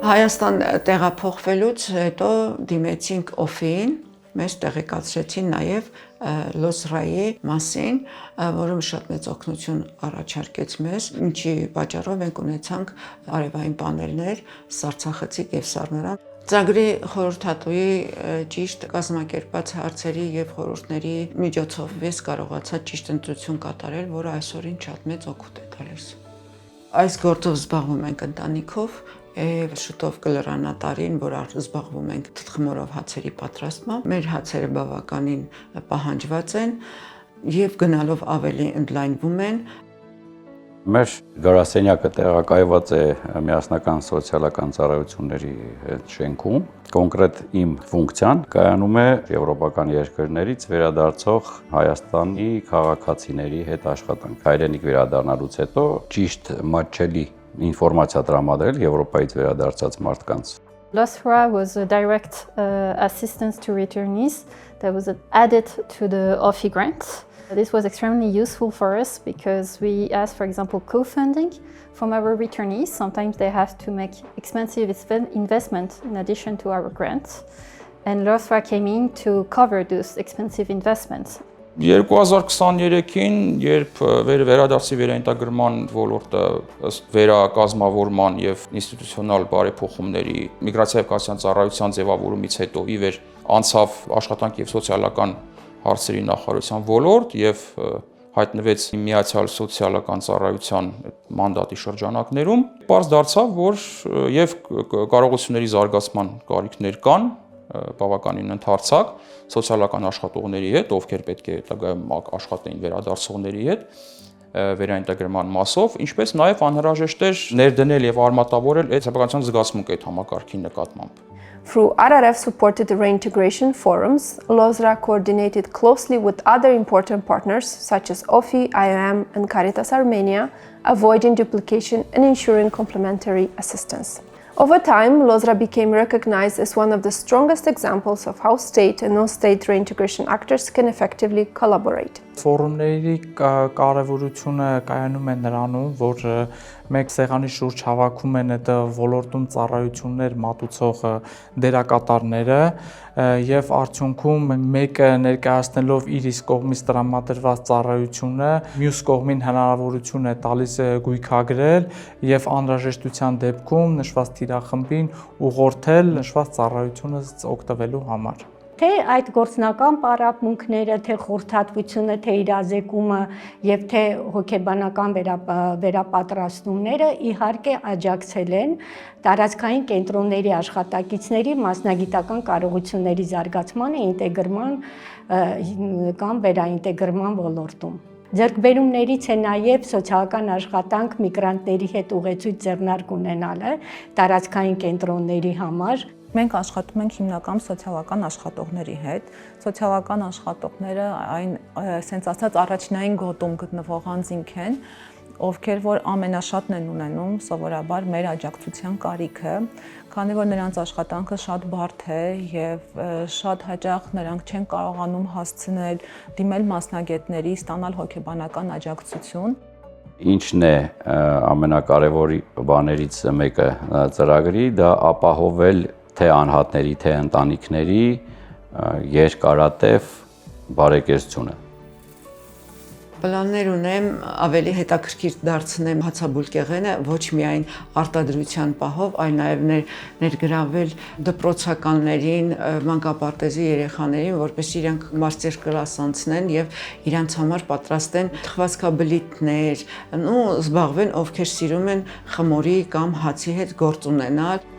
Հայաստան տեղափոխվելուց հետո դիմեցինք օֆին, մեզ տեղեկացրեցին նաև Լոսրայի մասին, որը շատ մեծ օգնություն առաջարկեց մեզ, ինչի պատճառով մենք ունեցանք արևային պանելներ, սառցախցիկ եւ սառնարան։ Ծրագրի խորհրդատուի ճիշտ կազմակերպած հարցերի եւ խորհուրդների միջոցով ես կարողացա ճիշտ ընտրություն կատարել, որը այսօրին շատ մեծ օգուտ է տալիս։ Այս գործով զբաղվում ենք ընտանիքով եւ շուտով կլրանա տարին, որ զբաղվում ենք թխմորով հացերի պատրաստմամբ։ Մեր հացերը բավականին պահանջված են եւ գնալով ավելի ընդլայնվում են։ Մեր գրասենյակը տեղակայված է միասնական սոցիալական ծառայությունների շենքում։ Կոնկրետ իմ ֆունկցիան կայանում է եվրոպական երկրներից վերադարձող Հայաստանի քաղաքացիների հետ աշխատանք։ Հայրենիք վերադառնալուց հետո ճիշտ մատչելի ինֆորմացիա տրամադրել Եվրոպայից վերադարձած մարդկանց։ LOSRA was a direct assistance to returnees that was added to the OFI grant. This was extremely useful for us because we asked, for example, co-funding from our returnees. Sometimes they have to make expensive investment in addition to our grants. And LOSRA came in to cover those expensive investments. 2023-ին, երբ վերադարձի վերաինտեգրման ոլորտը ըստ վերակազմավորման եւ ինստիտուցիոնալ բարեփոխումների միգրացիա եւ կայացության ծառայության ձևավորումից հետո ի վեր անցավ աշխատանք եւ սոցիալական հարցերի նախարարության ոլորտ եւ հայտնվեց միացյալ սոցիալական ծառայության մանդատի շրջանակներում, պարզ դարձավ, որ եւ կարողությունների զարգացման կարիքներ կան, բավականին ընդհարցակ սոցիալական աշխատողների հետ, ովքեր պետք է հետագայում աշխատեին վերադարձողների հետ վերաինտեգրման մասով, ինչպես նաև անհրաժեշտ էր ներդնել եւ արմատավորել այդ սեփականության զգացմունքը այդ համակարգի նկատմամբ։ Through RRF-supported reintegration forums, LOSRA coordinated closely with other important partners such as OFI, IOM, and Caritas Armenia, avoiding duplication and ensuring complementary assistance. Over time, LOSRA became recognized as one of the strongest examples of how state and non-state reintegration actors can effectively collaborate. Ֆորումների կարևորությունը կայանում է նրանում, որ մեկ սեղանի շուրջ հավաքում են այդ ոլորտում ծառայություններ մատուցող դերակատարները եւ արդյունքում մեկը ներկայացնելով իր իսկ կողմից տրամադրված ծառայությունը մյուս կողմին հնարավորություն է տալիս գույքագրել եւ անհրաժեշտության դեպքում նշված թիրախմբին ուղղորդել նշված ծառայությունից օգտվելու համար։ Թե այդ գործնական պարապմունքները, թե խորհրդատվությունը, թե իրազեկումը եւ թե հոգեբանական վերապատրաստումները իհարկե աջակցել են տարածքային կենտրոնների աշխատակիցների մասնագիտական կարողությունների զարգացմանը, ինտեգրման կամ վերաինտեգրման ոլորտում։ Ձեռքբերումներից է նաև սոցիալական աշխատանք միգրանտների հետ ուղեցույց ձեռնարկ ունենալը տարածքային կենտրոնների համար։ Մենք աշխատում ենք հիմնական սոցիալական աշխատողների հետ։ Սոցիալական աշխատողները այն ասենց ասած առաջնային գոտում գտնվող անձինք են, ովքեր որ ամենաշատն են ունենում սովորաբար մեր աջակցության կարիքը, քանի որ նրանց աշխատանքը շատ բարդ է եւ շատ հաճախ նրանք չեն կարողանում հասցնել դիմել մասնագետների, ստանալ հոգեբանական աջակցություն։ Ինչն է ամենակարևոր բաներից մեկը ծրագրի, դա ապահովել թե անհատների, թե ընտանիքների երկարատև բարեկեցությունը։ Պլաններ ունեմ ավելի հետաքրքիր դարձնեմ հացաբուլկեղենը ոչ միայն արտադրության պահով, այլ նաև ներգրավել դպրոցականներին, մանկապարտեզի երեխաներին, որպեսզի իրանք մաստեր կլաս անցնեն եւ իրանց համար պատրաստեն թխվածքաբլիթներ, ու զբաղվեն ովքեր սիրում են խմորի կամ հացի հետ գործ ունենալ։